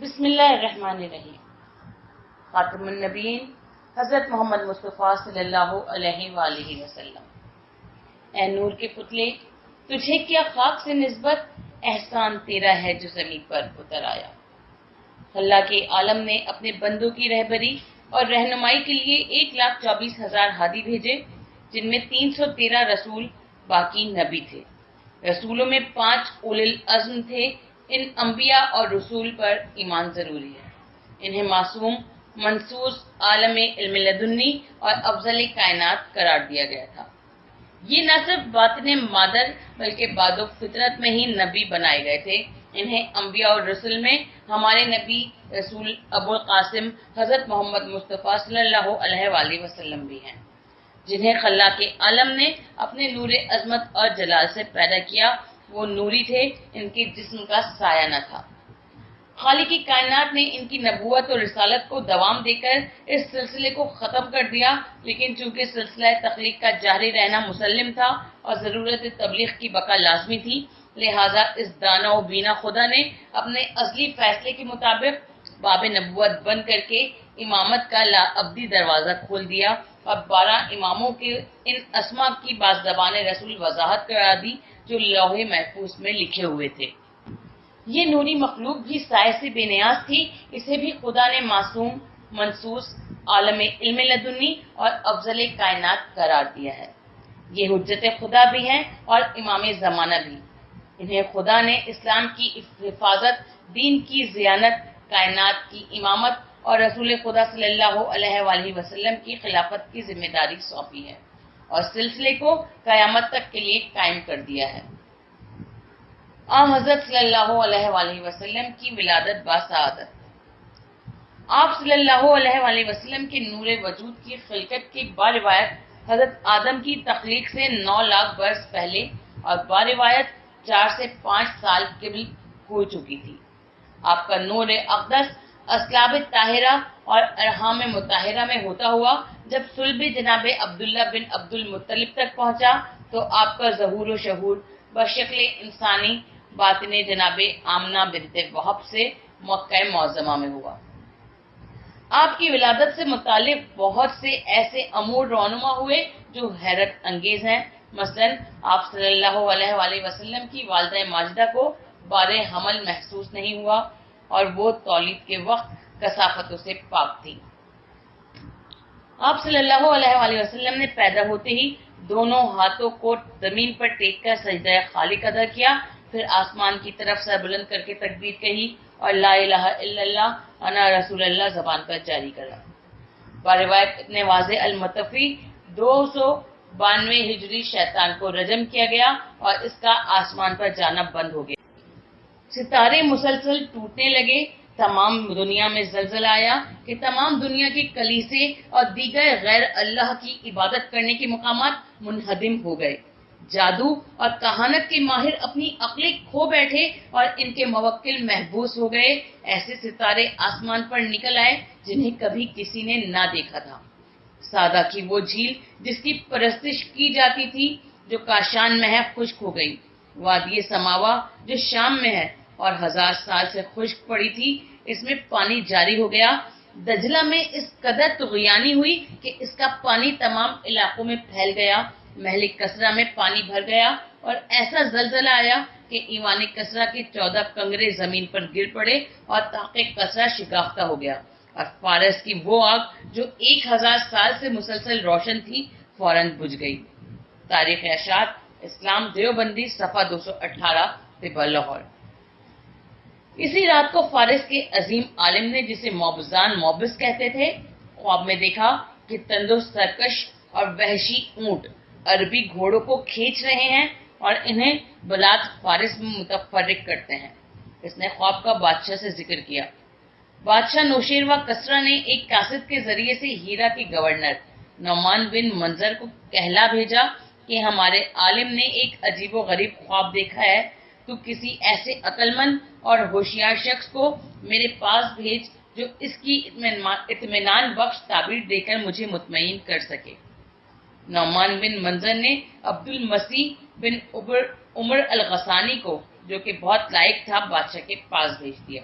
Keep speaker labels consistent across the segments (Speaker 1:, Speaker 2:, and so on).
Speaker 1: بسم اللہ الرحمن الرحیم۔ خاتم النبیین حضرت محمد مصطفیٰ صلی اللہ علیہ وآلہ وسلم۔ اے نور کے پتلے، تجھے کیا خاک سے نسبت، احسان تیرا ہے جو زمین پر اتر آیا۔ اللہ کے عالم نے اپنے بندوں کی رہبری اور رہنمائی کے لیے 1,24,000 ہادی بھیجے، جن میں 313 رسول باقی نبی تھے۔ رسولوں میں 5 اولو العزم تھے۔ ان انبیاء اور رسول پر ایمان ضروری ہے۔ انہیں معصوم، منصوص، عالم علم لدنی اور افضل کائنات قرار دیا گیا تھا۔ یہ نہ صرف باطن مادر بلکہ بعد فطرت میں ہی نبی بنائے گئے تھے۔ انہیں انبیاء اور رسول میں ہمارے نبی رسول ابو القاسم حضرت محمد مصطفیٰ صلی اللہ علیہ وآلہ وسلم بھی ہیں، جنہیں خلاق عالم نے اپنے نور عظمت اور جلال سے پیدا کیا۔ وہ نوری تھے، ان کے جسم کا سایہ نہ تھا۔ خالق کی کائنات نے ان کی نبوت اور رسالت کو دوام دے کر اس سلسلے کو ختم کر دیا، لیکن چونکہ سلسلہ تخلیق کا جاری رہنا مسلم تھا اور ضرورت تبلیغ کی بقا لازمی تھی، لہٰذا اس دانا و بینا خدا نے اپنے ازلی فیصلے کے مطابق باب نبوت بند کر کے امامت کا لا ابدی دروازہ کھول دیا اور 12 اماموں کے ان اسما کی باززبان رسول وضاحت کرا دی جو لوح محفوظ میں لکھے ہوئے تھے۔ یہ نوری مخلوق بھی سائے سے بے نیاز تھی، اسے بھی خدا نے معصوم، منصوص، عالم علم لدنی اور افضل کائنات قرار دیا ہے۔ یہ حجت خدا بھی ہیں اور امام زمانہ بھی۔ انہیں خدا نے اسلام کی حفاظت، دین کی زیانت، کائنات کی امامت اور رسول خدا صلی اللہ علیہ وآلہ وسلم کی خلافت کی ذمہ داری سونپی ہے اور سلسلے کو قیامت تک کے لیے قائم کر دیا ہے۔ حضرت صلی اللہ علیہ وآلہ وسلم کی ولادت باسعادت۔ آپ صلی اللہ علیہ وآلہ وسلم کے نور وجود کی خلقت کی باروایت حضرت آدم کی تخلیق سے 9 لاکھ برس پہلے اور باروایت 4 سے 5 سال قبل ہو چکی تھی۔ آپ کا نور اقدس اسلاب طاہرہ اور ارحام مطہرہ میں ہوتا ہوا جب صلب جناب عبداللہ بن عبد المطلب تک پہنچا تو آپ کا ظہور و شہور بشکل انسانی باطن جناب آمنہ بنت وہب سے مکہ معظمہ میں ہوا۔ آپ کی ولادت سے متعلق بہت سے ایسے امور رونما ہوئے جو حیرت انگیز ہیں۔ مثلا آپ صلی اللہ علیہ وآلہ وسلم کی والدہ ماجدہ کو بار حمل محسوس نہیں ہوا اور وہ تولید کے وقت کثافتوں سے پاک تھی۔ آپ صلی اللہ علیہ وآلہ وسلم نے پیدا ہوتے ہی دونوں ہاتھوں کو زمین پر ٹیک کر سجدہ خالق ادا کیا، پھر آسمان کی طرف سر بلند کر کے تکبیر کہی اور لا الہ الا اللہ انا رسول اللہ زبان پر جاری کرا۔ باروایت ابن واضح المطفی 292 ہجری شیطان کو رجم کیا گیا اور اس کا آسمان پر جانا بند ہو گیا۔ ستارے مسلسل ٹوٹنے لگے، تمام دنیا میں زلزلہ آیا کہ تمام دنیا کے کلیسے اور دیگر غیر اللہ کی عبادت کرنے کے مقامات منہدم ہو گئے۔ جادو اور کہانت کے ماہر اپنی عقلیں کھو بیٹھے اور ان کے موکل محبوس ہو گئے۔ ایسے ستارے آسمان پر نکل آئے جنہیں کبھی کسی نے نہ دیکھا تھا۔ سادہ کی وہ جھیل جس کی پرستش کی جاتی تھی جو کاشان میں ہے خشک ہو گئی۔ وادی سماوا جو شام میں ہے اور 1000 سال سے خشک پڑی تھی، اس میں پانی جاری ہو گیا۔ دجلہ میں اس قدر طغیانی ہوئی کہ اس کا پانی تمام علاقوں میں پھیل گیا۔ محل کسرا میں پانی بھر گیا اور ایسا زلزلہ آیا کہ ایوان کسرا کے 14 کنگرے زمین پر گر پڑے اور طاق کسرا شکافتہ ہو گیا اور فارس کی وہ آگ جو 1000 سال سے مسلسل روشن تھی فوراً بجھ گئی۔ تاریخ اشاعت اسلام دیوبندی صفحہ 218 طبع لاہور۔ اسی رات کو فارس کے عظیم عالم نے جسے موبزان موبس کہتے تھے، خواب میں دیکھا کہ تندرست سرکش اور وحشی اونٹ عربی گھوڑوں کو کھینچ رہے ہیں اور انہیں بلاد فارس میں متفرق کرتے ہیں۔ اس نے خواب کا بادشاہ سے ذکر کیا۔ بادشاہ نوشیروہ کسرا نے ایک قاصد کے ذریعے سے ہیرا کے گورنر نعمان بن منظر کو کہلا بھیجا کہ ہمارے عالم نے ایک عجیب و غریب خواب دیکھا ہے، تو کسی ایسے عقل مند اور ہوشیار شخص کو میرے پاس بھیج جو اس کی اطمینان بخش تعبیر دے کر مجھے مطمئن کر سکے۔ نعمان بن منظر نے عبد المسیح بن عمر الغسانی کو، جو کہ بہت لائق تھا، بادشاہ کے پاس بھیج دیا۔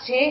Speaker 1: 6,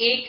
Speaker 1: 1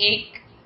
Speaker 1: 1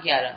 Speaker 1: 11।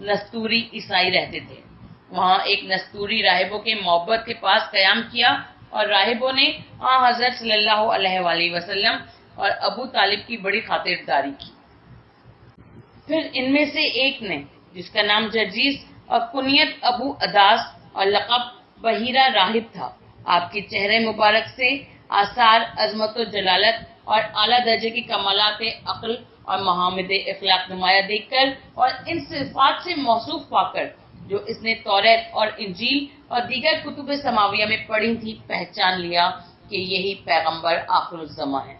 Speaker 1: نستوری عیسائی رہتے تھے۔ وہاں ایک نستوری راہبوں کے محبت کے پاس قیام کیا اور راہبوں نے حضرت صلی اللہ علیہ وآلہ وسلم اور ابو طالب کی بڑی خاطرداری کی۔ پھر ان میں سے ایک نے، جس کا نام جرجیس اور کنیت ابو اداس اور لقب بحیرہ راہب تھا، آپ کے چہرے مبارک سے آثار عظمت و جلالت اور اعلیٰ درجے کی کمالات عقل اور محامد اخلاق نمایاں دیکھ کر اور ان صفات سے موصوف پا کر جو اس نے توریت اور انجیل اور دیگر کتب سماویہ میں پڑھی تھی، پہچان لیا کہ یہی پیغمبر آخر الزماں ہے۔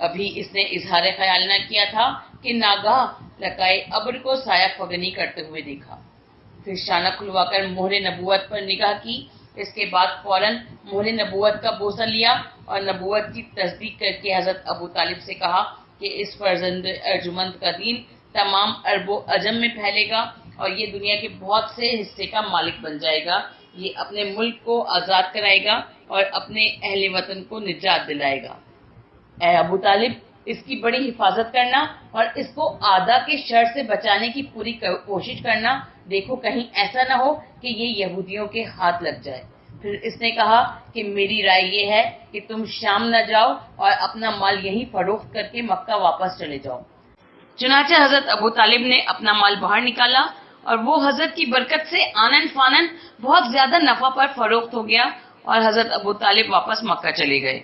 Speaker 1: ابھی اس نے اظہار خیال نہ کیا تھا کہ ناگاہ لقائے ابر کو سایہ فگنی کرتے ہوئے دیکھا، پھر شانہ کھلوا کر مہر نبوت پر نگاہ کی۔ اس کے بعد فوراً مہر نبوت کا بوسہ لیا اور نبوت کی تصدیق کر کے حضرت ابو طالب سے کہا کہ اس فرزند ارجمند کا دین تمام عرب و عجم میں پھیلے گا اور یہ دنیا کے بہت سے حصے کا مالک بن جائے گا، یہ اپنے ملک کو آزاد کرائے گا اور اپنے اہل وطن کو نجات دلائے گا۔ اے ابو طالب، اس کی بڑی حفاظت کرنا اور اس کو اعداء کے شر سے بچانے کی پوری کوشش کرنا، دیکھو کہیں ایسا نہ ہو کہ یہ یہودیوں کے ہاتھ لگ جائے۔ پھر اس نے کہا کہ میری رائے یہ ہے کہ تم شام نہ جاؤ اور اپنا مال یہیں فروخت کر کے مکہ واپس چلے جاؤ۔ چنانچہ حضرت ابو طالب نے اپنا مال باہر نکالا اور وہ حضرت کی برکت سے آنن فانن بہت زیادہ نفع پر فروخت ہو گیا اور حضرت ابو طالب واپس مکہ چلے گئے۔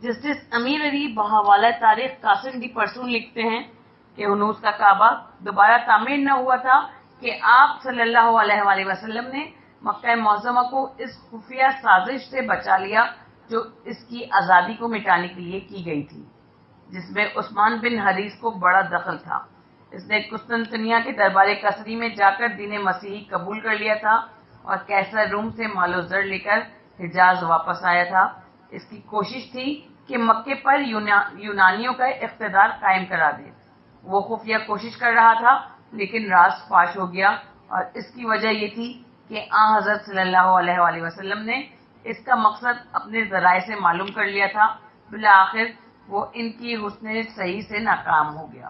Speaker 1: جسٹس امیر علی بحوالہ تاریخ قاسم ڈی پرسون لکھتے ہیں کہ ہنوز کا کعبہ دوبارہ تعمیر نہ ہوا تھا کہ آپ صلی اللہ علیہ وآلہ وسلم نے مکہ معظمہ کو اس خفیہ سازش سے بچا لیا جو اس کی آزادی کو مٹانے کے لیے کی گئی تھی، جس میں عثمان بن حریث کو بڑا دخل تھا۔ اس نے قسطنطنیہ کے دربار کسری میں جا کر دین مسیحی قبول کر لیا تھا اور کیسر روم سے مال و زر لے کر حجاز واپس آیا تھا۔ اس کی کوشش تھی کہ مکے پر یونانیوں کا اقتدار قائم کرا دے۔ وہ خفیہ کوشش کر رہا تھا لیکن راز فاش ہو گیا اور اس کی وجہ یہ تھی کہ حضرت صلی اللہ علیہ وآلہ وسلم نے اس کا مقصد اپنے ذرائع سے معلوم کر لیا تھا۔ بالآخر وہ ان کی حسن صحیح سے ناکام ہو گیا۔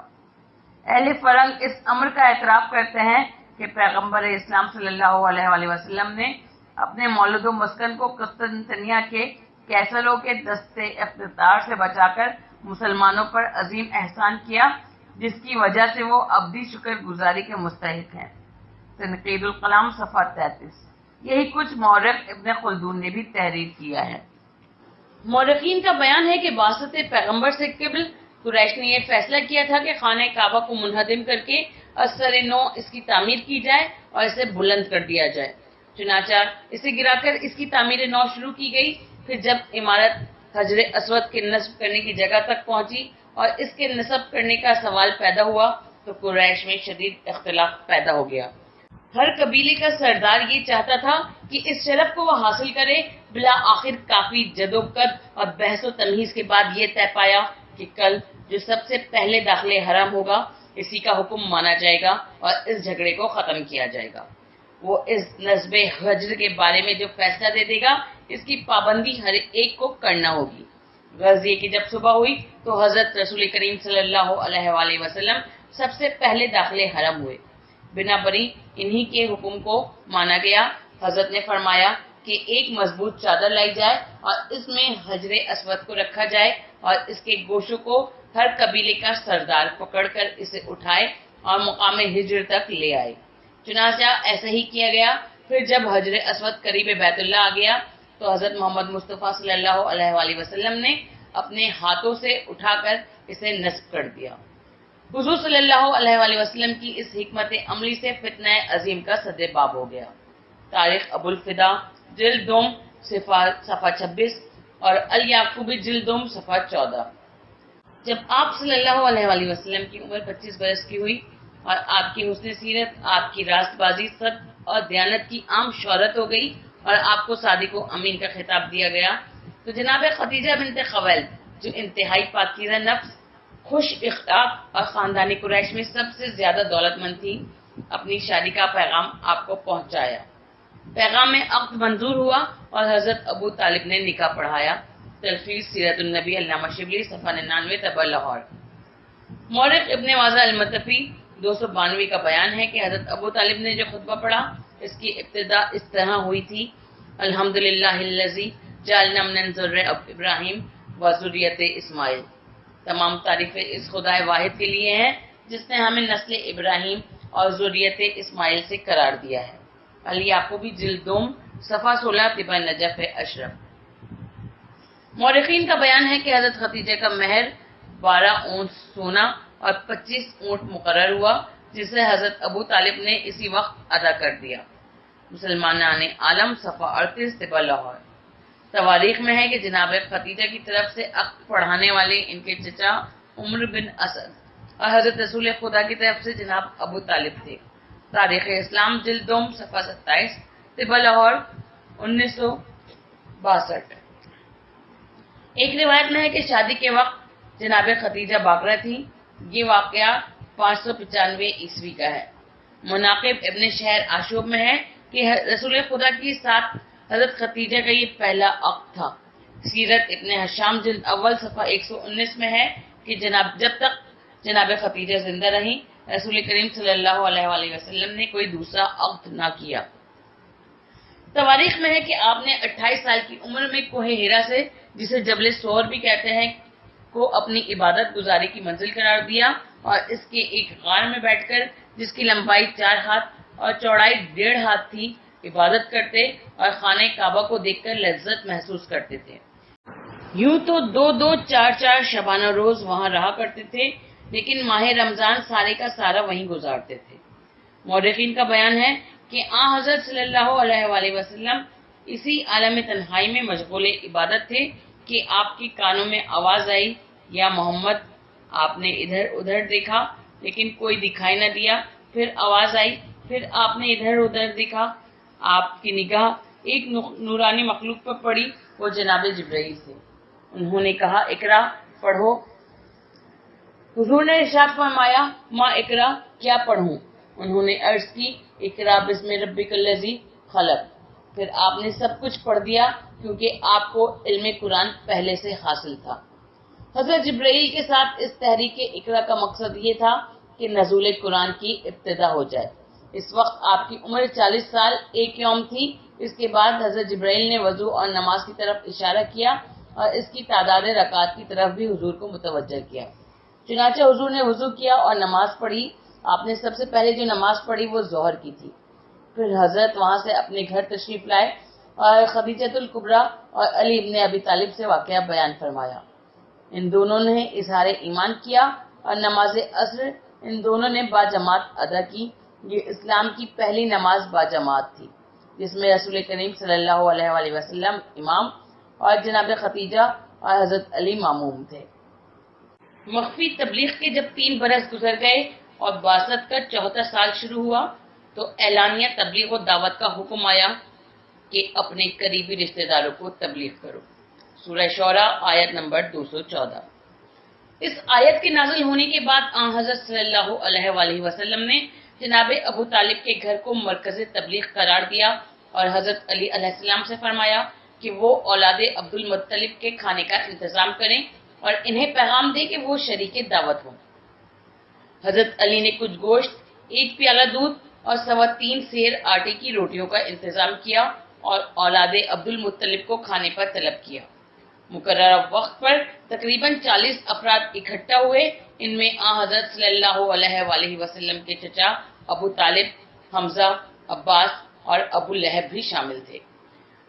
Speaker 1: اہل فرنگ اس امر کا اعتراف کرتے ہیں کہ پیغمبر اسلام صلی اللہ علیہ وآلہ وسلم نے اپنے مولد و مسکن کو قسطنطنیہ کے کیسروں کے دست اقتدار سے بچا کر مسلمانوں پر عظیم احسان کیا، جس کی وجہ سے وہ ابدی شکر گزاری کے مستحق ہیں۔ تنقید الکلام صفحہ 33۔ یہی کچھ مورخ ابن خلدون نے بھی تحریر کیا ہے۔ مورخین کا بیان ہے کہ باسط پیغمبر سے قبل قریش نے یہ فیصلہ کیا تھا کہ خانہ کعبہ کو منہدم کر کے اثر نو اس کی تعمیر کی جائے اور اسے بلند کر دیا جائے۔ چنانچہ اسے گرا کر اس کی تعمیر نو شروع کی گئی۔ پھر جب عمارت حجر اسود کے نصب کرنے کی جگہ تک پہنچی اور اس کے نصب کرنے کا سوال پیدا ہوا تو قریش میں شدید اختلاف پیدا ہو گیا۔ ہر قبیلے کا سردار یہ چاہتا تھا کہ اس شرف کو وہ حاصل کرے۔ بالآخر کافی جدوجہد اور بحث و تمہیز کے بعد یہ طے پایا کہ کل جو سب سے پہلے داخل حرم ہوگا اسی کا حکم مانا جائے گا اور اس جھگڑے کو ختم کیا جائے گا۔ وہ اس نصب حجر کے بارے میں جو فیصلہ دے دے گا اس کی پابندی ہر ایک کو کرنا ہوگی۔ غرض یہ کہ جب صبح ہوئی تو حضرت رسول کریم صلی اللہ علیہ وآلہ وسلم سب سے پہلے داخل حرم ہوئے۔ بنا بری انہی کے حکم کو مانا گیا۔ حضرت نے فرمایا کہ ایک مضبوط چادر لائی جائے اور اس میں حجر اسود کو رکھا جائے اور اس کے گوشوں کو ہر قبیلے کا سردار پکڑ کر اسے اٹھائے اور مقام ہجر تک لے آئے۔ چنانچہ ایسا ہی کیا گیا۔ پھر جب حجر اسود قریب بیت اللہ آ گیا تو حضرت محمد مصطفیٰ صلی اللہ علیہ وآلہ وسلم نے اپنے ہاتھوں سے اٹھا کر اسے نصب کر دیا۔ حضور صلی اللہ علیہ وآلہ وسلم کی اس حکمت عملی سے فتنہ عظیم کا صد باب ہو گیا۔ تاریخ ابو الفدا جلد دوم صفحہ 26 اور الیعقوبی جلد دوم صفحہ 14۔ جب آپ صلی اللہ علیہ وآلہ وسلم کی عمر 25 برس کی ہوئی اور آپ کی حسن سیرت، آپ کی راست بازی، صدق اور دیانت کی عام شہرت ہو گئی اور آپ کو صادق و امین کا خطاب دیا گیا تو جناب خدیجہ بنت خویلد جو انتہائی پاکیزہ نفس، خوش اخلاق اور خاندانی قریش میں سب سے زیادہ دولت مند تھی، اپنی شادی کا پیغام آپ کو پہنچایا۔ پیغام میں عقد منظور ہوا اور حضرت ابو طالب نے نکاح پڑھایا۔ تلخیص سیرت النبی علامہ شبلی صفحہ 99 طبع لاہور۔ مورخ ابن واضح المتفی 292 کا بیان ہے کہ حضرت ابو طالب نے جو خطبہ پڑھا اس کی ابتدا اس طرح ہوئی تھی: الحمدللہ الذی جعلنا من ذریہ ابراہیم و ذریۃ اسماعیل. تمام تعریفیں اس خدائے واحد کے لیے ہیں جس نے ہمیں نسل ابراہیم اور ذریت اسماعیل سے قرار دیا ہے. الیعقوبی جلد دوم صفحہ 16 طبع نجف اشرف. مورخین کا بیان ہے کہ حضرت خدیجہ کا مہر 12 اونٹ سونا اور 25 اونٹ مقرر ہوا جسے حضرت ابو طالب نے اسی وقت ادا کر دیا. مسلمانان عالم صفحہ 38 طبع لاہور. تواریخ میں ہے کہ جناب خدیجہ کی طرف سے عقد پڑھانے والے ان کے چچا عمر بن اسد اور حضرت رسول خدا کی طرف سے جناب ابو طالب تھے. تاریخ اسلام جلد دوم صفحہ 27 طبع لاہور 1962. ایک روایت میں ہے کہ شادی کے وقت جناب خدیجہ باقرہ تھی. یہ واقعہ 595 عیسوی کا ہے. مناقب ابن شہر آشوب میں ہے کہ رسول خدا کی ساتھ حضرت خدیجہ کا یہ پہلا عقد تھا. سیرت ابن حشام جلد اول صفحہ 119 میں ہے کہ جب تک جناب خدیجہ زندہ رہیں رسول کریم صلی اللہ علیہ وآلہ وسلم نے کوئی دوسرا عقد نہ کیا. تواریخ میں ہے کہ آپ نے 28 سال کی عمر میں کوہ ہیرا سے، جسے جبل سور بھی کہتے ہیں، کو اپنی عبادت گزاری کی منزل قرار دیا اور اس کے ایک غار میں بیٹھ کر، جس کی لمبائی 4 ہاتھ اور چوڑائی 1.5 ہاتھ تھی، عبادت کرتے اور خانہ کعبہ کو دیکھ کر لذت محسوس کرتے تھے. یوں تو 2 4 شبانہ روز وہاں رہا کرتے تھے، لیکن ماہ رمضان سارے کا سارا وہیں گزارتے تھے. مورخین کا بیان ہے کہ حضرت صلی اللہ علیہ وآلہ وسلم اسی عالم تنہائی میں مشغول عبادت تھے کہ آپ کے کانوں میں آواز آئی: یا محمد. آپ نے ادھر ادھر دیکھا لیکن کوئی دکھائی نہ دیا. پھر آواز آئی، پھر آپ نے ادھر ادھر دیکھا. آپ کی نگاہ ایک نورانی مخلوق پر پڑی، وہ جناب جبرائیل تھے. انہوں نے کہا: اقرا، پڑھو. حضور نے ارشاد فرمایا: ماں اقرا، کیا پڑھوں؟ انہوں نے عرض کی: اقرا بسم ربک الذی خلق. پھر آپ نے سب کچھ پڑھ دیا کیونکہ آپ کو علم قرآن پہلے سے حاصل تھا. حضرت جبرائیل کے ساتھ اس تحریک اقرا کا مقصد یہ تھا کہ نزول قرآن کی ابتدا ہو جائے. اس وقت آپ کی عمر 40 سال 1 یوم تھی. اس کے بعد حضرت جبرائیل نے وضو اور نماز کی طرف اشارہ کیا اور اس کی تعداد رکعات کی طرف بھی حضور کو متوجہ کیا. چنانچہ حضور نے وضو کیا اور نماز پڑھی. آپ نے سب سے پہلے جو نماز پڑھی وہ ظہر کی تھی. پھر حضرت وہاں سے اپنے گھر تشریف لائے اور خدیجۃ الکبریٰ اور علی ابن ابی طالب سے واقعہ بیان فرمایا. ان دونوں نے اظہار ایمان کیا اور نماز عصر ان دونوں نے باجماعت ادا کی. یہ اسلام کی پہلی نماز باجماعت تھی جس میں رسول کریم صلی اللہ علیہ وآلہ وسلم امام اور جناب خدیجہ اور حضرت علی ماموم تھے. مخفی تبلیغ کے جب 3 برس گزر گئے اور بعثت کا 4تھا سال شروع ہوا تو اعلانیہ تبلیغ و دعوت کا حکم آیا کہ اپنے قریبی رشتہ داروں کو تبلیغ کرو. سورہ شعراء آیت نمبر 214. اس آیت کے نازل ہونے کے بعد حضرت صلی اللہ علیہ وآلہ وسلم نے جناب ابو طالب کے گھر کو مرکز تبلیغ قرار دیا اور حضرت علی علیہ السلام سے فرمایا کہ وہ اولاد عبد المطلب کے کھانے کا انتظام کریں اور انہیں پیغام دے کہ وہ شریک دعوت ہوں. حضرت علی نے کچھ گوشت، 1 پیالہ دودھ اور 3.25 سیر آٹے کی روٹیوں کا انتظام کیا اور اولاد عبد المطلب کو کھانے پر طلب کیا. مقررہ وقت پر تقریباً 40 افراد اکٹھا ہوئے. ان میں حضرت صلی اللہ علیہ وآلہ وسلم کے چچا ابو طالب، حمزہ، عباس اور ابو لہب بھی شامل تھے.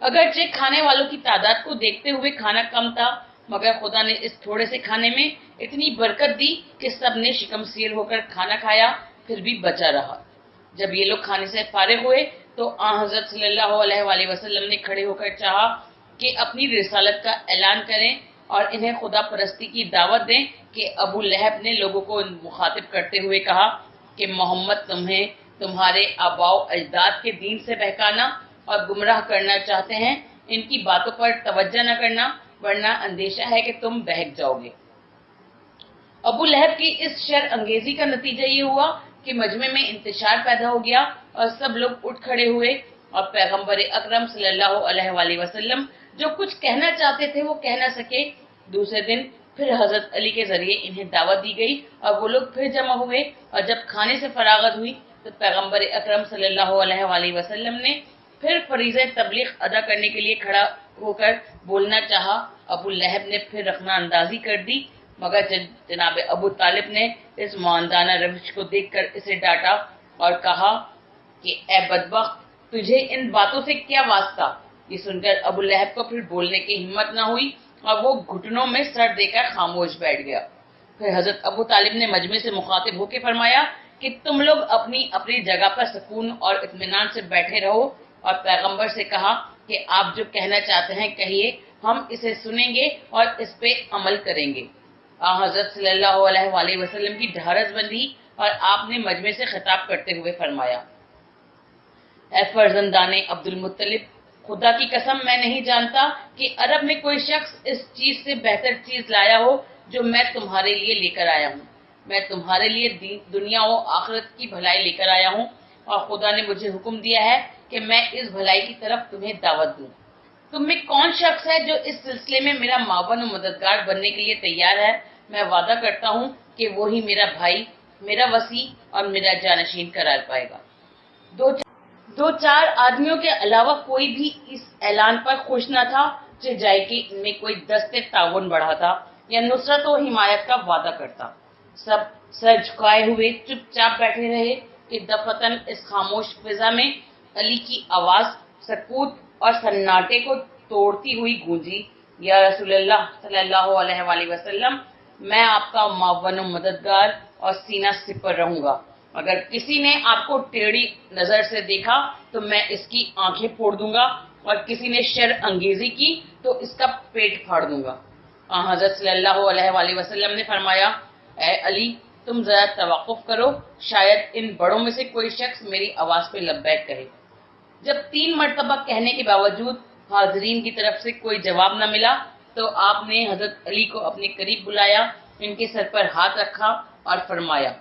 Speaker 1: اگرچہ کھانے والوں کی تعداد کو دیکھتے ہوئے کھانا کم تھا، مگر خدا نے اس تھوڑے سے کھانے میں اتنی برکت دی کہ سب نے شکم سیر ہو کر کھانا کھایا، پھر بھی بچا رہا. جب یہ لوگ کھانے سے فارغ ہوئے تو حضرت صلی اللہ علیہ وآلہ وسلم نے کھڑے ہو کر چاہا کہ اپنی رسالت کا اعلان کریں اور انہیں خدا پرستی کی دعوت دیں کہ ابو لہب نے لوگوں کو مخاطب کرتے ہوئے کہا کہ محمد تمہیں تمہارے آباء و اجداد کے دین سے بہکانا اور گمراہ کرنا چاہتے ہیں. ان کی باتوں پر توجہ نہ کرنا ورنہ اندیشہ ہے کہ تم بہک جاؤ گے. ابو لہب کی اس شر انگیزی کا نتیجہ یہ ہوا کہ مجمع میں انتشار پیدا ہو گیا اور سب لوگ اٹھ کھڑے ہوئے اور پیغمبر اکرم صلی اللہ علیہ وآلہ وسلم جو کچھ کہنا چاہتے تھے وہ کہہ نہ سکے. دوسرے دن پھر حضرت علی کے ذریعے انہیں دعوت دی گئی اور وہ لوگ پھر جمع ہوئے، اور جب کھانے سے فراغت ہوئی تو پیغمبر اکرم صلی اللہ علیہ وآلہ وسلم نے پھر فریضہ تبلیغ ادا کرنے کے لیے کھڑا ہو کر بولنا چاہا۔ ابو لہب نے پھر رخنہ اندازی کر دی، مگر جناب ابو طالب نے اس معاندانہ روش کو دیکھ کر اسے ڈانٹا اور کہا کہ اے بدبخت، تجھے ان باتوں سے کیا واسطہ؟ یہ سن کر ابو لہب کو پھر بولنے کی ہمت نہ ہوئی اور وہ گھٹنوں میں سر دے کر خاموش بیٹھ گیا۔ پھر حضرت ابو طالب نے مجمع سے مخاطب ہو کے فرمایا کہ تم لوگ اپنی اپنی جگہ پر سکون اور اطمینان سے بیٹھے رہو، اور پیغمبر سے کہا کہ آپ جو کہنا چاہتے ہیں کہیے، ہم اسے سنیں گے اور اس پہ عمل کریں گے۔ حضرت صلی اللہ علیہ وآلہ وسلم کی ڈھارس بندھی اور آپ نے مجمع سے خطاب کرتے ہوئے فرمایا، اے فرزندان عبد المطلب، خدا کی قسم میں نہیں جانتا کہ عرب میں کوئی شخص اس چیز سے بہتر چیز لایا ہو جو میں تمہارے لیے لے کر آیا ہوں۔ میں تمہارے لیے دنیا و آخرت کی بھلائی لے کر آیا ہوں، اور خدا نے مجھے حکم دیا ہے کہ میں اس بھلائی کی طرف تمہیں دعوت دوں۔ تم میں کون شخص ہے جو اس سلسلے میں میرا معاون و مددگار بننے کے لیے تیار ہے؟ میں وعدہ کرتا ہوں کہ وہی میرا بھائی، میرا وصی اور میرا جانشین قرار پائے گا۔ دو چار آدمیوں کے علاوہ کوئی بھی اس اعلان پر خوش نہ تھا کہ جائے کہ ان میں کوئی دست تعاون بڑھاتا یا نصرت و حمایت کا وعدہ کرتا۔ سب سر جھکائے ہوئے چپ چاپ بیٹھے رہے کہ دفتن اس خاموش فضا میں علی کی آواز سکوت اور سناٹے کو توڑتی ہوئی گونجی، یا رسول اللہ صلی اللہ علیہ وآلہ وسلم، میں آپ کا معاون و مددگار اور سینہ سپر رہوں گا۔ اگر کسی نے آپ کو ٹیڑھی نظر سے دیکھا تو میں اس کی آنکھیں پھوڑ دوں گا، اور کسی نے شر انگیزی کی تو اس کا پیٹ پھاڑ دوں گا۔ حضرت صلی اللہ علیہ وآلہ وسلم نے فرمایا، اے علی، تم ذرا توقف کرو، شاید ان بڑوں میں سے کوئی شخص میری آواز پہ لبیک کہے۔ جب 3 مرتبہ کہنے کے باوجود حاضرین کی طرف سے کوئی جواب نہ ملا تو آپ نے حضرت علی کو اپنے قریب بلایا، ان کے سر پر ہاتھ رکھا اور فرمایا،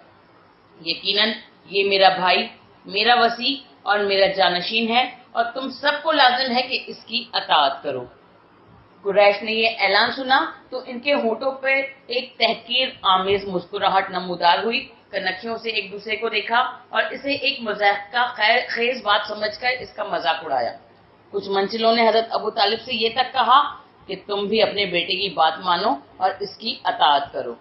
Speaker 1: یقیناً یہ میرا بھائی، میرا وصی اور میرا جانشین ہے، اور تم سب کو لازم ہے کہ اس کی اطاعت کرو۔ قریش نے یہ اعلان سنا تو ان کے ہونٹوں پہ ایک تحقیر آمیز مسکراہٹ نمودار ہوئی، کنکھیوں سے ایک دوسرے کو دیکھا اور اسے ایک مضحک کا خیز بات سمجھ کر اس کا مذاق اڑایا۔ کچھ منچلوں نے حضرت ابو طالب سے یہ تک کہا کہ تم بھی اپنے بیٹے کی بات مانو اور اس کی اطاعت کرو۔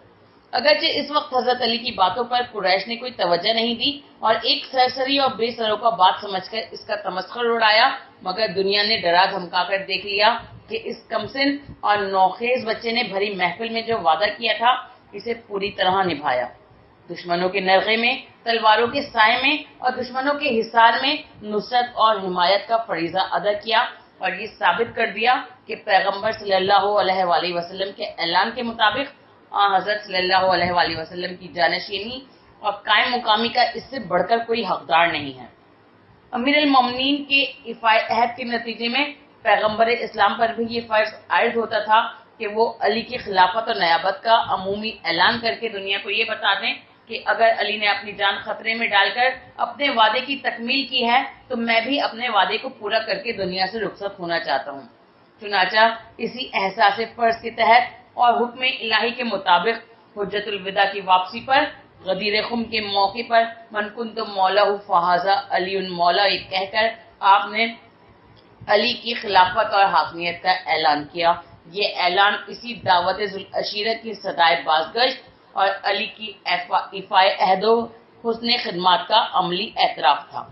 Speaker 1: اگرچہ اس وقت حضرت علی کی باتوں پر قریش نے کوئی توجہ نہیں دی اور ایک سرسری اور بے سروپا بات سمجھ کر اس کا تمسخر اڑایا، مگر دنیا نے ڈرا دھمکا کر دیکھ لیا کہ اس کمسن اور نوخیز بچے نے بھری محفل میں جو وعدہ کیا تھا اسے پوری طرح نبھایا۔ دشمنوں کے نرغے میں، تلواروں کے سائے میں اور دشمنوں کے حصار میں نصرت اور حمایت کا فریضہ ادا کیا، اور یہ ثابت کر دیا کہ پیغمبر صلی اللہ علیہ وآلہ وسلم کے اعلان کے مطابق حضرت صلی اللہ علیہ وآلہ وسلم کی جانشینی اور قائم مقامی کا اس سے بڑھ کر کوئی حقدار نہیں ہے۔ امیر المومنین کے ایفائے عہد کے نتیجے میں پیغمبر اسلام پر بھی یہ فرض عائد ہوتا تھا کہ وہ علی کی خلافت اور نیابت کا عمومی اعلان کر کے دنیا کو یہ بتا دیں کہ اگر علی نے اپنی جان خطرے میں ڈال کر اپنے وعدے کی تکمیل کی ہے تو میں بھی اپنے وعدے کو پورا کر کے دنیا سے رخصت ہونا چاہتا ہوں۔ چنانچہ اسی احساس فرض کے تحت اور حکم الہی کے مطابق حجت الوداع کی واپسی پر غدیر خم کے موقع پر من کنت مولا فہذا علی مولا یہ کہہ کر آپ نے علی کی خلافت اور حاکمیت کا اعلان کیا۔ یہ اعلان اسی دعوت ذوالعشیرہ کی صدائے بازگشت اور علی کی ایفائے عہد و حسن خدمات کا عملی اعتراف تھا۔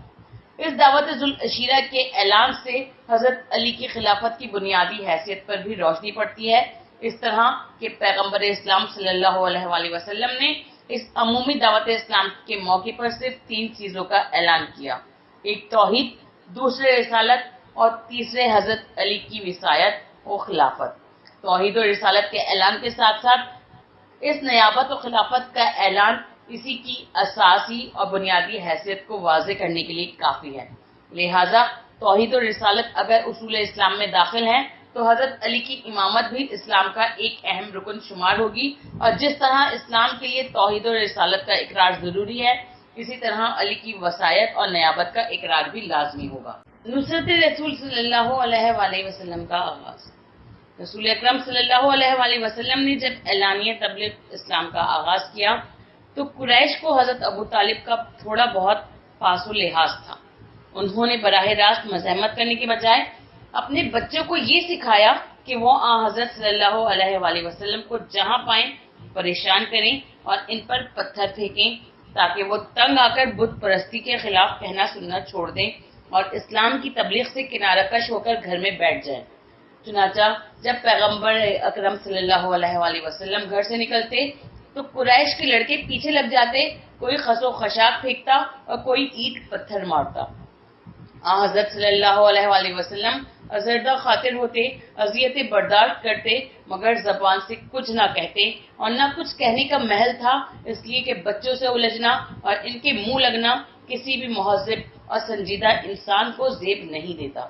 Speaker 1: اس دعوت ذوالعشیرہ کے اعلان سے حضرت علی کی خلافت کی بنیادی حیثیت پر بھی روشنی پڑتی ہے، اس طرح کہ پیغمبر اسلام صلی اللہ علیہ وآلہ وسلم نے اس عمومی دعوت اسلام کے موقع پر صرف 3 چیزوں کا اعلان کیا، ایک توحید، دوسرے رسالت اور تیسرے حضرت علی کی وصایت و خلافت۔ توحید و رسالت کے اعلان کے ساتھ ساتھ اس نیابت و خلافت کا اعلان اسی کی اساسی اور بنیادی حیثیت کو واضح کرنے کے لیے کافی ہے۔ لہذا توحید و رسالت اگر اصول اسلام میں داخل ہیں تو حضرت علی کی امامت بھی اسلام کا ایک اہم رکن شمار ہوگی، اور جس طرح اسلام کے لیے توحید و رسالت کا اقرار ضروری ہے، اسی طرح علی کی وصایت اور نیابت کا اقرار بھی لازمی ہوگا۔ نصرت رسول صلی اللہ علیہ وآلہ وسلم کا آغاز۔ رسول اکرم صلی اللہ علیہ وآلہ وسلم نے جب اعلانیہ تبلیغ اسلام کا آغاز کیا تو قریش کو حضرت ابو طالب کا تھوڑا بہت پاس و لحاظ تھا. انہوں نے براہ راست مزاحمت کرنے کے بجائے اپنے بچوں کو یہ سکھایا کہ وہ حضرت صلی اللہ علیہ وآلہ وسلم کو جہاں پائیں پریشان کریں اور ان پر پتھر پھینکیں تاکہ وہ تنگ آ کر بت پرستی کے خلاف کہنا سننا چھوڑ دیں اور اسلام کی تبلیغ سے کنارہ کش ہو کر گھر میں بیٹھ جائیں. چنانچہ جب پیغمبر اکرم صلی اللہ علیہ وآلہ وسلم گھر سے نکلتے تو قریش کے لڑکے پیچھے لگ جاتے, کوئی خس و خشاک پھینکتا اور کوئی اینٹ پتھر مارتا. حضرت صلی اللہ علیہ وآلہ وسلم ازردہ خاطر ہوتے, اذیتیں برداشت کرتے, مگر زبان سے کچھ نہ کہتے اور نہ کچھ کہنے کا محل تھا, اس لیے کہ بچوں سے الجھنا اور ان کے منہ لگنا کسی بھی مہذب اور سنجیدہ انسان کو زیب نہیں دیتا.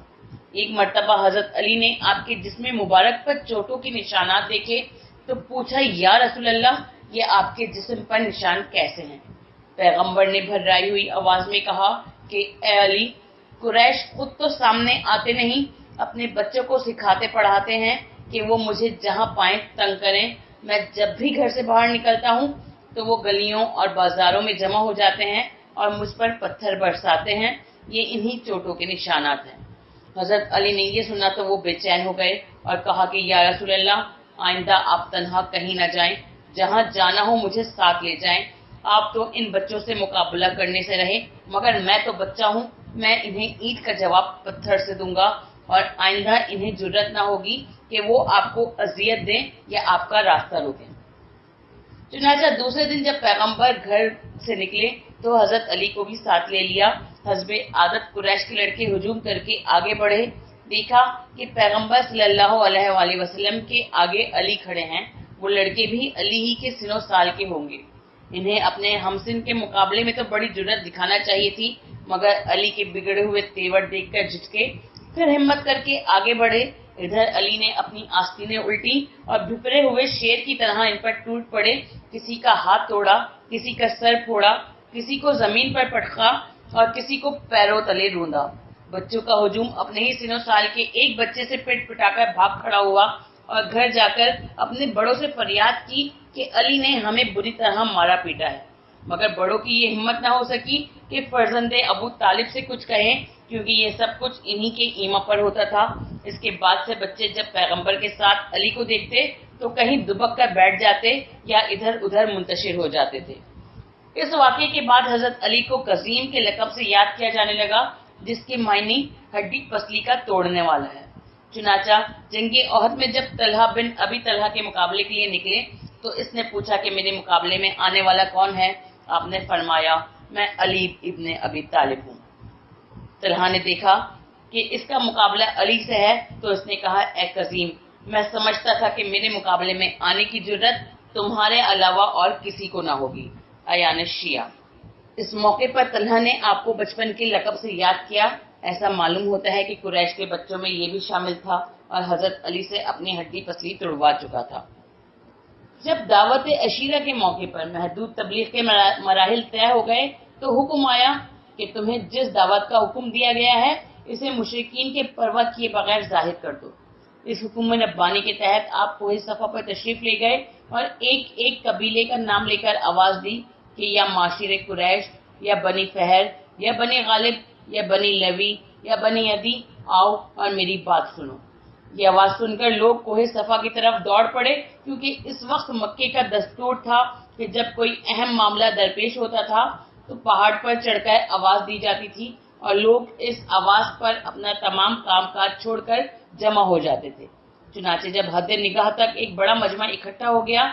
Speaker 1: ایک مرتبہ حضرت علی نے آپ کے جسم مبارک پر چوٹوں کے نشانات دیکھے تو پوچھا, یا رسول اللہ, یہ آپ کے جسم پر نشان کیسے ہیں؟ پیغمبر نے بھررائی ہوئی آواز میں کہا کہ اے علی, قریش خود تو سامنے آتے نہیں, اپنے بچوں کو سکھاتے پڑھاتے ہیں کہ وہ مجھے جہاں پائیں تنگ کریں. میں جب بھی گھر سے باہر نکلتا ہوں تو وہ گلیوں اور بازاروں میں جمع ہو جاتے ہیں اور مجھ پر پتھر برساتے ہیں. یہ انہی چوٹوں کے نشانات ہیں. حضرت علی نے یہ سنا تو وہ بے چین ہو گئے اور کہا کہ یا رسول اللہ, آئندہ آپ تنہا کہیں نہ جائیں, جہاں جانا ہو مجھے ساتھ لے جائیں. آپ تو ان بچوں سے مقابلہ کرنے سے رہے, مگر میں تو بچہ ہوں, میں انہیں اینٹ کا جواب پتھر سے دوں گا اور آئندہ انہیں جرت نہ ہوگی کہ وہ آپ کو اذیت دیں یا آپ کا راستہ روکیں. چنانچہ دوسرے دن جب پیغمبر گھر سے نکلے تو حضرت علی کو بھی ساتھ لے لیا. حسب عادت قریش کے لڑکے ہجوم کر کے آگے بڑھے. دیکھا کہ پیغمبر صلی اللہ علیہ وآلہ وسلم کے آگے علی کھڑے ہیں. وہ لڑکے بھی علی ہی کے سن و سال کے ہوں گے. انہیں اپنے ہمسن کے مقابلے میں تو بڑی جرت دکھانا چاہیے تھی, مگر علی کے بگڑے ہوئے تیور دیکھ کر جھٹکے, پھر ہمت کر کے آگے بڑھے. ادھر علی نے اپنی آستینیں الٹی اور بھپرے ہوئے شیر کی طرح ان پر ٹوٹ پڑے. کسی کا ہاتھ توڑا, کسی کا سر پھوڑا, کسی کو زمین پر پٹخا اور کسی کو پیروں تلے روندا. بچوں کا ہجوم اپنے ہی سنو سال کے ایک بچے سے پٹ پٹا کر بھاگ کھڑا ہوا اور گھر جا کر اپنے بڑوں سے فریاد کی کہ علی نے ہمیں بری طرح مارا پیٹا ہے. مگر بڑوں کی یہ ہمت نہ ہو سکی کہ فرزند ابو طالب سے کچھ کہیں, کیونکہ یہ سب کچھ انہی کے ایما پر ہوتا تھا. اس کے بعد سے بچے جب پیغمبر کے ساتھ علی کو دیکھتے تو کہیں دبک کر بیٹھ جاتے یا ادھر ادھر منتشر ہو جاتے تھے. اس واقعے کے بعد حضرت علی کو قزیم کے لقب سے یاد کیا جانے لگا, جس کے معنی ہڈی پسلی کا توڑنے والا ہے. چنانچہ جنگ احد میں جب طلحہ بن ابی طلحہ کے مقابلے کے لیے نکلے تو اس نے پوچھا کہ میرے مقابلے میں آنے والا کون ہے؟ آپ نے فرمایا, میں علی ابن ابی طالب ہوں. طلحہ نے دیکھا کہ اس کا مقابلہ علی سے ہے تو اس نے کہا, اے قزیم, میں سمجھتا تھا کہ میرے مقابلے میں آنے کی جرت تمہارے علاوہ اور کسی کو نہ ہوگی. ایان شیعہ. اس موقع پر طلحہ نے آپ کو بچپن کے لقب سے یاد کیا. ایسا معلوم ہوتا ہے کہ قریش کے بچوں میں یہ بھی شامل تھا اور حضرت علی سے اپنی ہڈی پسلی توڑوا چکا تھا. جب دعوت عشیرہ کے موقع پر محدود تبلیغ کے مراحل طے ہو گئے تو حکم آیا کہ تمہیں جس دعوت کا حکم دیا گیا ہے اسے مشرکین کے پرواہ کیے بغیر ظاہر کر دو. اس حکم ربانی کے تحت آپ کوہ صفا پر تشریف لے گئے اور ایک ایک قبیلے کا نام لے کر آواز دی کہ یا معاشر قریش, یا بنی فہر, یا بنی غالب, یا بنی لوی, یا بنی عدی, آؤ اور میری بات سنو. یہ آواز سن کر لوگ کوہ صفا کی طرف دوڑ پڑے, کیونکہ اس وقت مکے کا دستور تھا کہ جب کوئی اہم معاملہ درپیش ہوتا تھا تو پہاڑ پر چڑھ کر آواز دی جاتی تھی اور لوگ اس آواز پر اپنا تمام کام کاج چھوڑ کر جمع ہو جاتے تھے. چنانچہ جب حد نگاہ تک ایک بڑا مجمع اکٹھا ہو گیا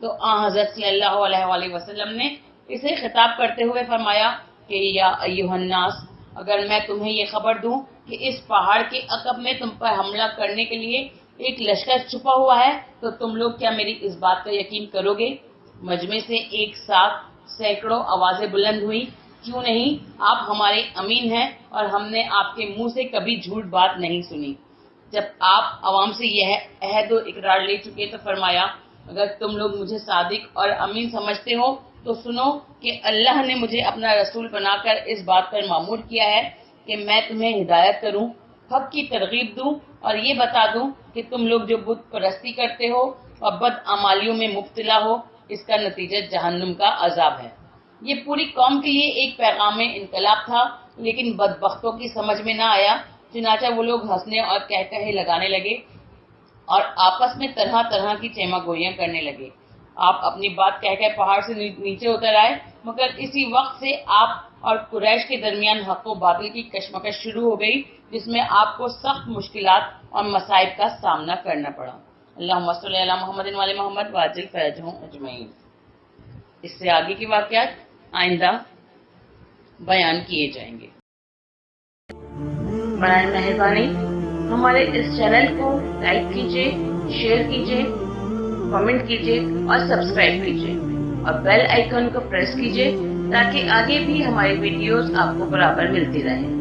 Speaker 1: تو حضرت صلی اللہ علیہ وآلہ وسلم نے اسے خطاب کرتے ہوئے فرمایا کہ یا ایھا الناس, اگر میں تمہیں یہ خبر دوں کہ اس پہاڑ کے عقب میں تم پر حملہ کرنے کے لیے ایک لشکر چھپا ہوا ہے تو تم لوگ کیا میری اس بات کا یقین کرو گے؟ مجمع سے ایک ساتھ سینکڑوں آوازیں بلند ہوئی, کیوں نہیں, آپ ہمارے امین ہیں اور ہم نے آپ کے منہ سے کبھی جھوٹ بات نہیں سنی. جب آپ عوام سے یہ عہد و اقرار لے چکے تو فرمایا, اگر تم لوگ مجھے صادق اور امین سمجھتے ہو تو سنو کہ اللہ نے مجھے اپنا رسول بنا کر اس بات پر مامور کیا ہے کہ میں تمہیں ہدایت کروں حق کی ترغیب دوں اور یہ بتا دوں کہ تم لوگ جو بت پرستی کرتے ہو اور بدعمالیوں میں مبتلا ہو، اس کا نتیجہ جہنم کا عذاب ہے۔ یہ پوری قوم کے لیے ایک پیغام انقلاب تھا، لیکن بدبختوں کی سمجھ میں نہ آیا، چنانچہ وہ لوگ ہنسنے اور کہے لگانے لگے اور آپس میں طرح طرح کی چیما گوئیاں کرنے لگے۔ آپ اپنی بات کہہ پہاڑ سے نیچے اتر آئے، مگر اسی وقت سے آپ اور قریش کے درمیان حق و باطل کی کشمکش شروع ہو گئی، جس میں آپ کو سخت مشکلات اور مصائب کا سامنا کرنا پڑا۔ اللہم صلی علی محمد وعلی محمد وعجل فرجہم اجمعین۔ اس سے آگے کے واقعات آئندہ بیان کیے جائیں گے۔ برائے مہربانی ہمارے اس چینل کو لائک کیجیے، شیئر کیجیے، کمنٹ کیجیے اور سبسکرائب کیجیے اور بیل آئیکن کو پریس کیجیے تاکہ آگے بھی ہماری ویڈیوز آپ کو برابر ملتی رہیں۔